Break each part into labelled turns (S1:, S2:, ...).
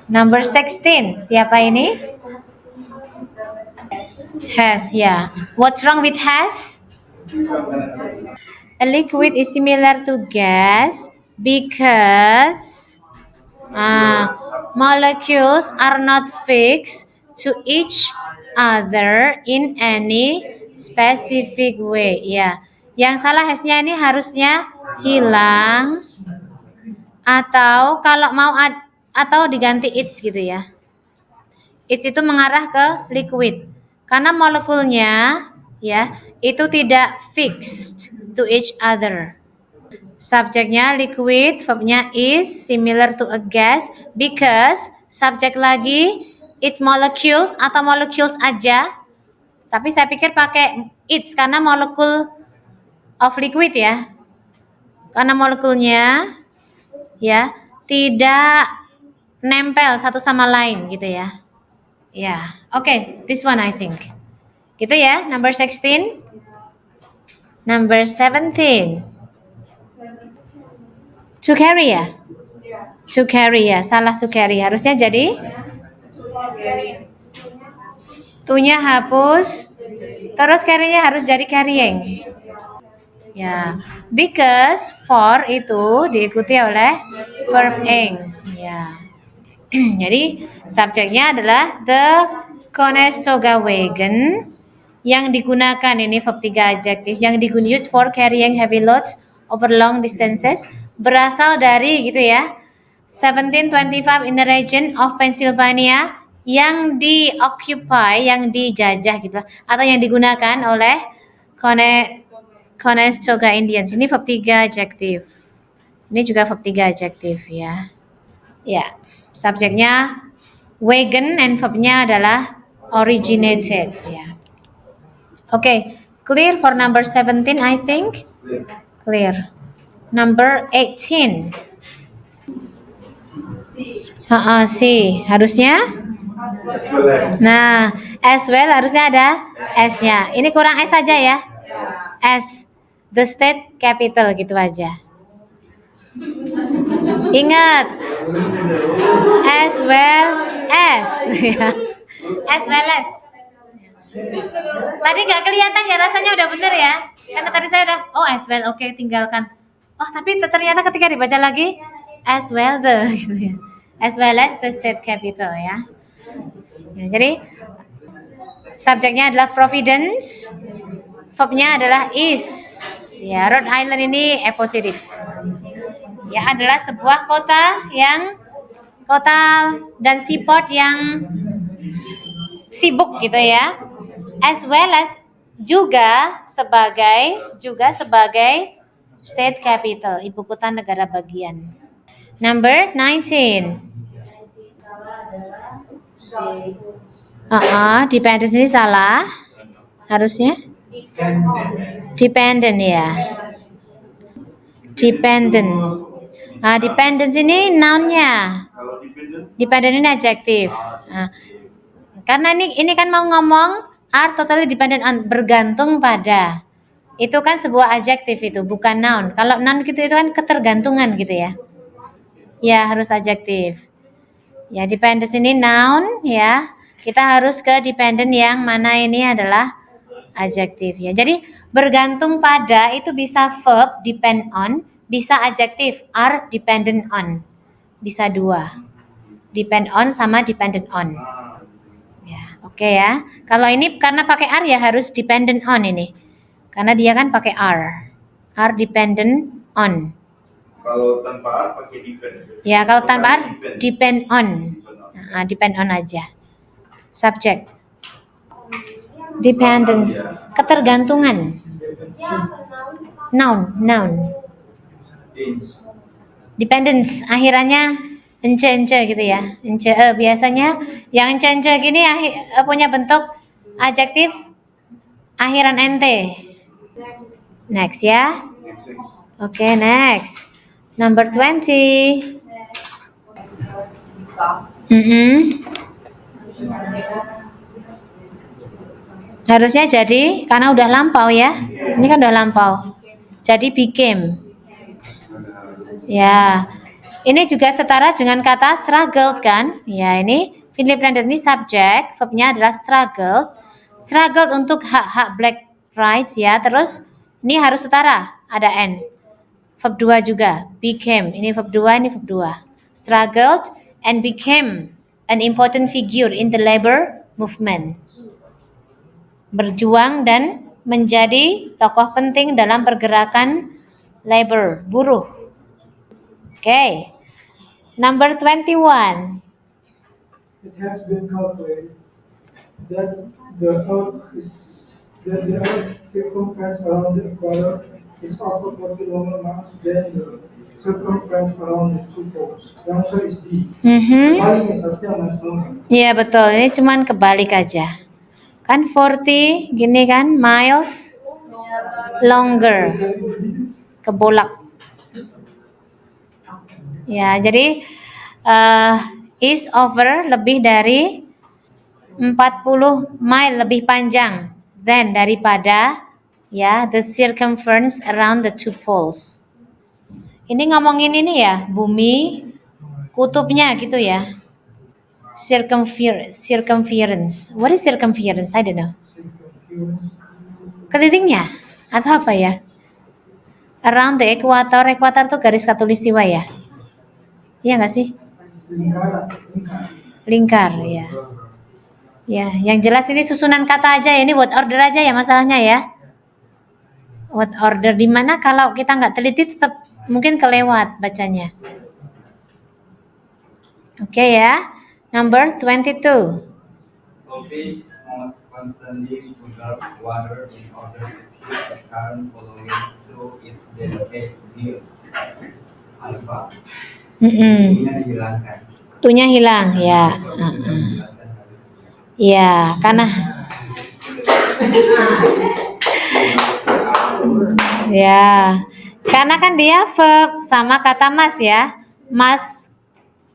S1: Number 16. Siapa ini? Has, ya. What's wrong with has? A liquid is similar to gas because molecules are not fixed to each other in any specific way. Ya, yang salah hasnya ini harusnya hilang atau kalau mau atau diganti its gitu ya. Its itu mengarah ke liquid karena molekulnya ya itu tidak fixed to each other. Subjeknya liquid, verbnya is similar to a gas because subjek lagi its molecules atau molecules aja. Tapi saya pikir pakai its karena molekul of liquid ya. Karena molekulnya ya tidak nempel satu sama lain gitu ya. Ya, oke, this one I think. Gitu ya, number 16. Number 17. To carry ya? To carry ya, salah to carry. Harusnya jadi to-nya hapus, terus carry-nya harus jadi carrying. Ya, because for itu diikuti oleh verb ing. Ya. Jadi subjeknya adalah the Conestoga-Wagen yang digunakan ini verb 3 adjektif yang digunakan use for carrying heavy loads over long distances berasal dari gitu ya 1725 in the region of Pennsylvania yang di-occupy, yang dijajah gitu atau yang digunakan oleh Conestoga Indians. Ini verb 3 adjektif. Ini juga verb 3 adjektif ya. Ya, subjeknya wagon and verbnya adalah originated ya. Okay, clear for number 17 I think. Clear. Number 18. C. Harusnya? Nah, as well harusnya ada S-nya. Ini kurang S saja ya. S. The state capital gitu aja. Ingat. As well as. As well as. Tadi nggak kelihatan ya, rasanya udah bener ya. Karena tadi saya udah, oh as well, oke, tinggalkan. Oh tapi ternyata ketika dibaca lagi, as well the, gitu ya. As well as the state capital ya. Jadi subjeknya adalah Providence, verbnya adalah is. Ya, Rhode Island ini positif. Ya, adalah sebuah kota dan seaport yang sibuk gitu ya. As well as juga sebagai state capital, ibu kota negara bagian. Number 19. Dependent ini salah. Harusnya dependent ya. Dependent. Dependent ini noun-nya. Dependent ini adjektif. Karena ini kan mau ngomong are totally dependent on, bergantung pada. Itu kan sebuah adjektif itu, bukan noun. Kalau noun gitu itu kan ketergantungan gitu ya. Ya, harus adjektif. Ya, dependent ini noun ya. Kita harus ke dependent yang mana ini adalah adjektif ya. Jadi bergantung pada itu bisa verb depend on, bisa adjektif are dependent on. Bisa dua. Depend on sama dependent on. Ya, oke ya. Kalau ini karena pakai are ya harus dependent on ini. Karena dia kan pakai are. Are dependent on.
S2: Kalau tanpa are pakai depend.
S1: Ya, kalau tanpa are depend on. Depend on aja. Subject. Dependence. Ketergantungan. Noun. Dependence. Akhirannya ence gitu ya. Ence biasanya yang ence gini punya bentuk adjektif akhiran ente. Next ya. Oke, next. Number 20. Harusnya jadi karena udah lampau ya. Ini kan udah lampau. Jadi became. Ya. Ini juga setara dengan kata struggled kan? Ya, ini Philip Lander ini subjek, verbnya adalah struggled. Struggled untuk hak-hak black rights ya. Terus ini harus setara, ada N. Verb 2 juga, became. Ini verb 2, ini verb 2. Struggled and became an important figure in the labor movement. Berjuang dan menjadi tokoh penting dalam pergerakan labor, buruh. Okay. Number 21.
S3: It has been calculated that the Earth's circumference around the equator is over 40 longer months than the circumference around the two poles. The answer is D. Kebalik misalnya mas longer.
S1: Iya betul, ini cuman kebalik aja. Kan 40 gini kan, miles longer. Kebolak. Ya, jadi is over lebih dari 40 mile lebih panjang than daripada ya the circumference around the two poles. Ini ngomongin ini ya, bumi kutubnya gitu ya. Circumference. What is circumference? I don't know. Kelilingnya atau apa ya? Around the equator. Equator tuh garis khatulistiwa ya. Iya nggak sih? Lingkar ya. Ya, yang jelas ini susunan kata aja ya. Ini word order aja ya masalahnya ya. Word order di mana kalau kita nggak teliti tetap mungkin kelewat bacanya. Oke ya. Number 22.
S2: A fish must constantly preserve water in order to keep the current flowing through its delicate gills. Alpha. Nya dihilangkan.
S1: Tunya hilang ya. Ya, karena ya. Karena kan dia verb sama kata mas ya. Mas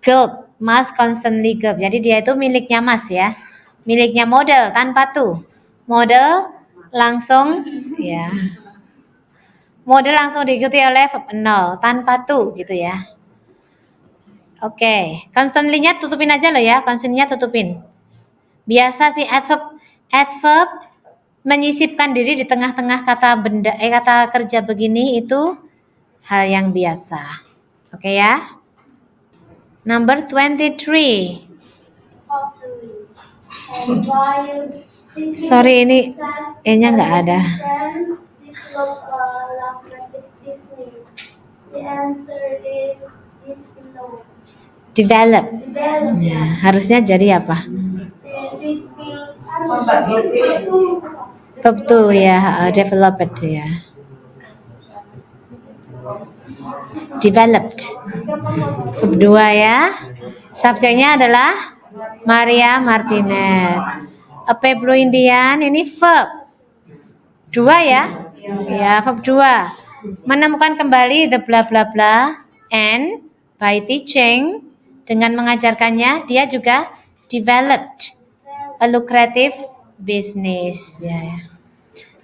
S1: gulp, mas constantly gulp. Jadi dia itu miliknya mas ya. Miliknya model tanpa tuh. Model langsung ya. Model langsung diikuti oleh verb 0 tanpa tuh gitu ya. Oke, constantly-nya tutupin aja loh ya, constantly-nya tutupin. Biasa sih adverb menyisipkan diri di tengah-tengah kata kata kerja begini itu hal yang biasa. Oke ya. Number 23. Sorry ini E-nya nggak ada. Develop. Ya, harusnya jadi apa? Verb 2 ya, developed ya. Developed. Verb 2 ya. Subjeknya adalah Maria Martinez. A Pueblo Indian ini verb 2 ya. Ya, verb 2. Menemukan kembali the bla bla bla and by teaching dengan mengajarkannya dia juga developed a lucrative business ya.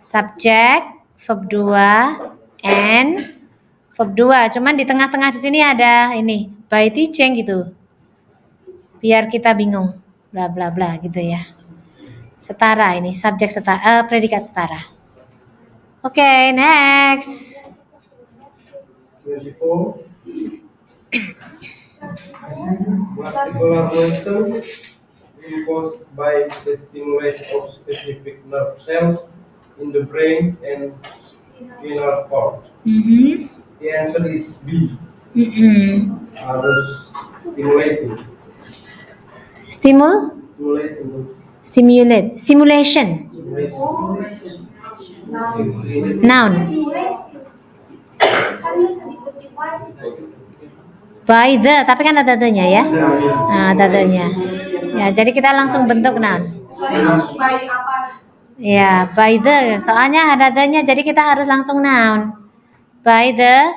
S1: Subjek verb 2 and verb 2. Cuman di tengah-tengah di sini ada ini by teaching gitu. Biar kita bingung bla bla bla gitu ya. Setara ini subjek setara, predikat setara. Oke, next.
S3: 24. Particular motion imposed by the stimulation of specific nerve cells in the brain and spinal cord. The answer is B. Harus stimulating.
S1: Simulation. Noun. By the, tapi kan ada the-nya ya. Nah, ada the-nya. Ya, jadi kita langsung bentuk noun. Ya, by the. Soalnya ada the-nya, jadi kita harus langsung noun. By the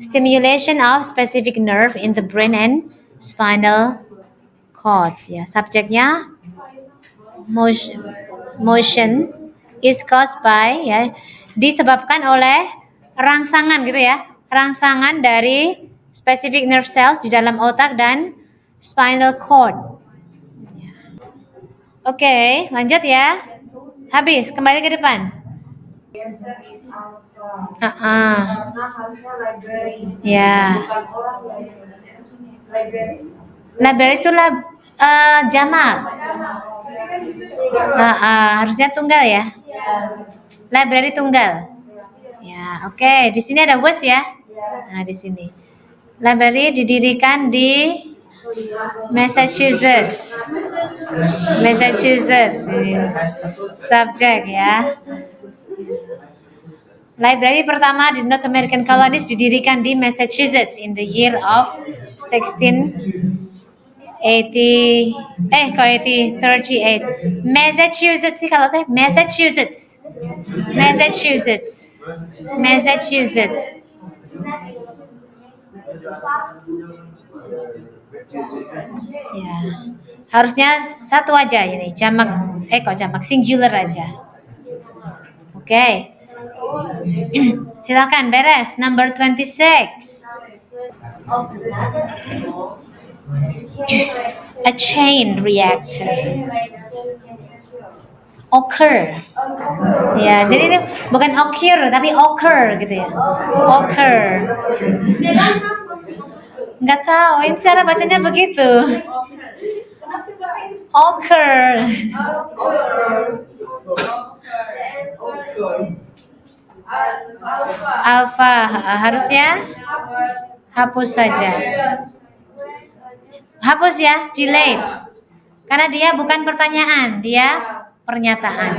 S1: stimulation of specific nerve in the brain and spinal cords. Ya, subjeknya motion is caused by ya, disebabkan oleh rangsangan gitu ya. Rangsangan dari specific nerve cells di dalam otak dan spinal cord. Oke, lanjut ya. Habis, kembali ke depan. Ya. Libraries itu jamak. Harusnya tunggal ya. Library tunggal. Ya, oke. Di sini ada was ya. Nah, di sini. Library didirikan di Massachusetts. Subjek ya. Library pertama di North American colonies didirikan di Massachusetts in the year of 38. Massachusetts sih kalau saya Massachusetts. Ya. Harusnya satu aja ini, jamak singular aja. Oke. Silakan beres number 26. A chain reactor. Occur. Ya, jadi ini bukan occur tapi occur gitu ya. Occur. Nggak tahu, ini cara bacanya begitu. Occur. Alpha. Harusnya hapus saja. Hapus ya, delayed. Karena dia bukan pertanyaan, dia pernyataan.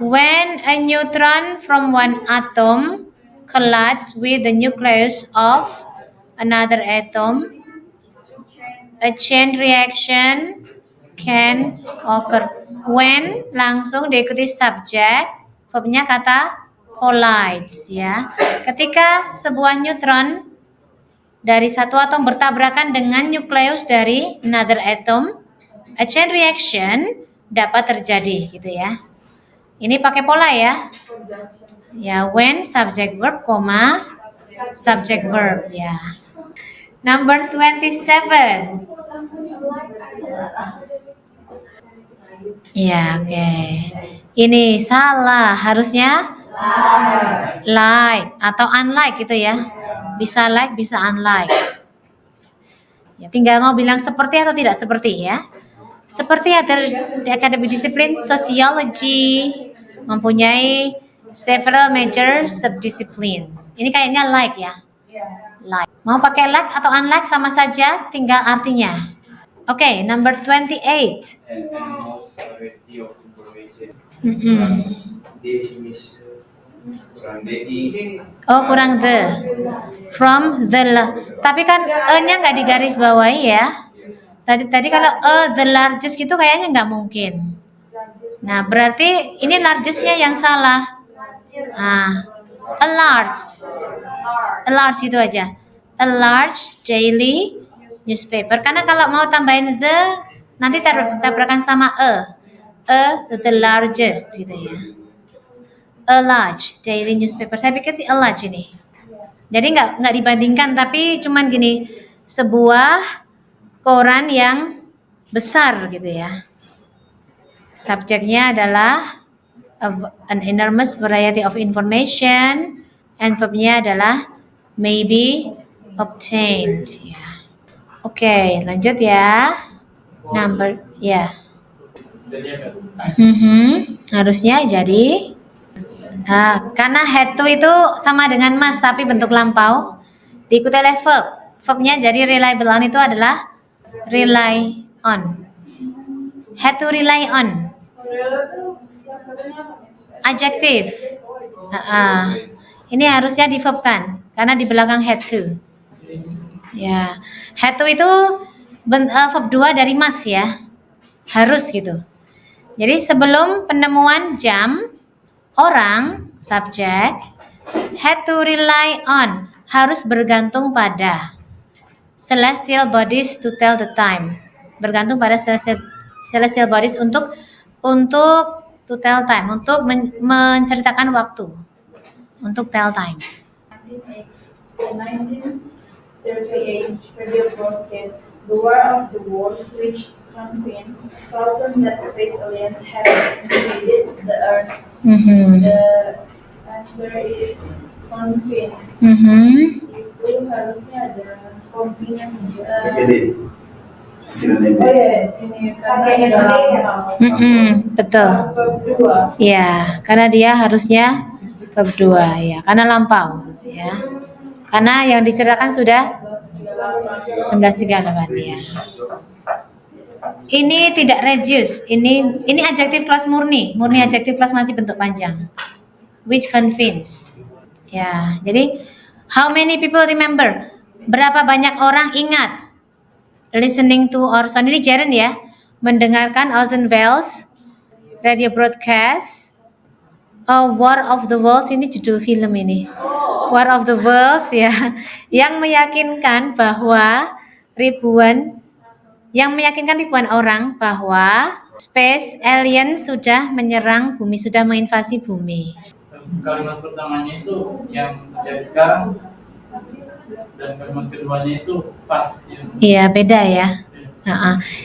S1: When a neutron from one atom collides with the nucleus of another atom, a chain reaction can occur. When langsung diikuti subjek, verbnya kata collides ya. Ketika sebuah neutron dari satu atom bertabrakan dengan nukleus dari another atom, a chain reaction dapat terjadi gitu ya. Ini pakai pola ya. Ya, when subject verb, subject verb ya. Number 27. Ya, oke. Ini salah, harusnya like atau unlike gitu ya. Bisa like, bisa unlike. Ya, tinggal mau bilang seperti atau tidak seperti ya. Seperti ada di academic discipline sociology mempunyai several major subdisciplines. Ini kayaknya like ya. Like. Mau pakai like atau unlike sama saja, tinggal artinya. Oke, number 28.
S2: And most variety of information.
S1: Oh, kurang the. From the tapi kan e-nya nggak digaris bawahi ya. Tadi kalau the largest gitu kayaknya nggak mungkin. Nah, berarti ini largest-nya yang salah. Nah, a large itu aja. A large daily newspaper. Karena kalau mau tambahin the nanti tabrakan sama the largest gitu ya. A large daily newspaper. Saya pikir sih a large ini. Jadi nggak dibandingkan, tapi cuman gini, sebuah koran yang besar gitu ya. Subjeknya adalah an enormous variety of information, and verbnya adalah maybe obtained. Ya. Oke, lanjut ya. Number ya. Harusnya jadi. Nah, karena had to itu sama dengan must tapi bentuk lampau, diikuti oleh verb. Verbnya jadi reliable on itu adalah rely on. Had to rely on. Adjective. Ini harusnya di-verbkan karena di belakang had to. Ya, had to itu verb 2 dari must ya. Harus gitu. Jadi sebelum penemuan jam, orang, subjek, had to rely on, harus bergantung pada celestial bodies to tell the time. Bergantung pada celestial bodies untuk to tell time, untuk menceritakan waktu. Untuk tell time.
S4: 1938 radio broadcast The War of the Worlds, which contains thousands that space aliens have invaded the Earth. The answer is convinced. Itu harusnya ada konfident. Oh ya, ini karena sudah lama.
S1: Betul.
S4: Verb 2.
S1: Ya, karena dia harusnya verb 2 ya, karena lampau ya. Karena yang diceritakan sudah 1938 ya. Ini tidak reduce. Ini adjective clause murni adjective clause masih bentuk panjang. Which convinced. Ya, jadi how many people remember? Berapa banyak orang ingat? Listening to Orson, ini Jaren ya, mendengarkan Orson Welles radio broadcast. Oh, War of the Worlds, ini judul film ini. War of the Worlds ya, yang meyakinkan ribuan orang bahwa space alien sudah menyerang bumi, sudah menginvasi bumi.
S5: Kalimat pertamanya itu yang terjadi sekarang dan kalimat keduanya itu pas.
S1: Iya, beda ya.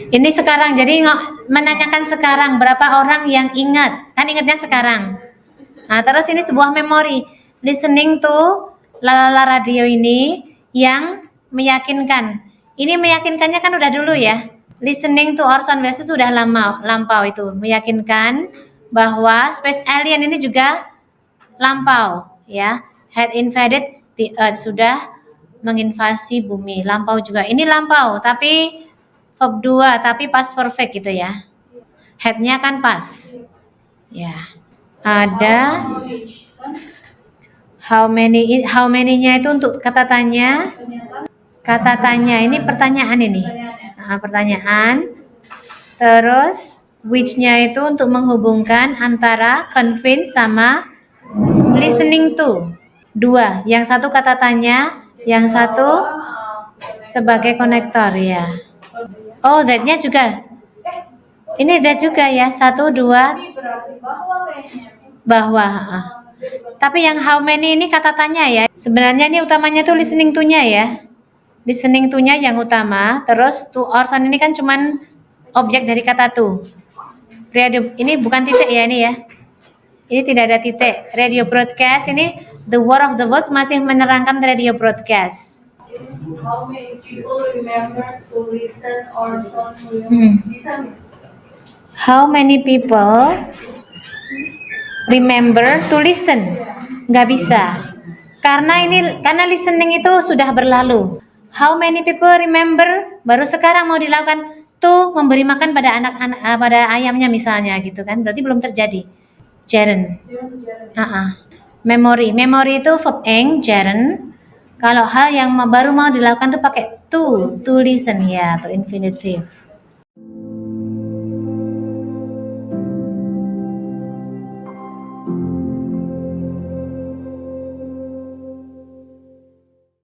S1: Ini sekarang, jadi menanyakan sekarang berapa orang yang ingat, kan ingatnya sekarang. Nah, terus ini sebuah memori, listening to lalala radio ini yang meyakinkan. Ini meyakinkannya kan udah dulu ya. Listening to Orson Welles itu udah lampau itu, meyakinkan bahwa space alien ini juga lampau ya. Had invaded the earth, sudah menginvasi bumi. Lampau juga. Ini lampau tapi verb 2 tapi past perfect gitu ya. Head-nya kan pas. Ya. Ada how many-nya itu untuk kata tanya. Kata tanya ini pertanyaan ini. Pertanyaan. Terus which-nya itu untuk menghubungkan antara convince sama listening to. 2, yang satu kata tanya, yang satu sebagai konektor ya. Oh, that-nya juga. Ini that juga ya. 1, 2 bahwa. Tapi yang how many ini kata tanya ya. Sebenarnya ini utamanya tuh listening to-nya ya. Listening to-nya yang utama. Terus to Orson ini kan cuman objek dari kata to. Radio, ini bukan titik ya ini ya. Ini tidak ada titik. Radio broadcast ini The War of the Worlds masih menerangkan radio broadcast.
S4: How many people remember to listen Orson Welles?
S1: How many people remember to listen? Nggak bisa. Karena listening itu sudah berlalu. How many people remember? Baru sekarang mau dilakukan tuh memberi makan pada anak-anak pada ayamnya misalnya gitu kan. Berarti belum terjadi. Jaren. Memory itu verb ing, Jaren. Kalau hal yang baru mau dilakukan tuh pakai to listen ya, to infinitive.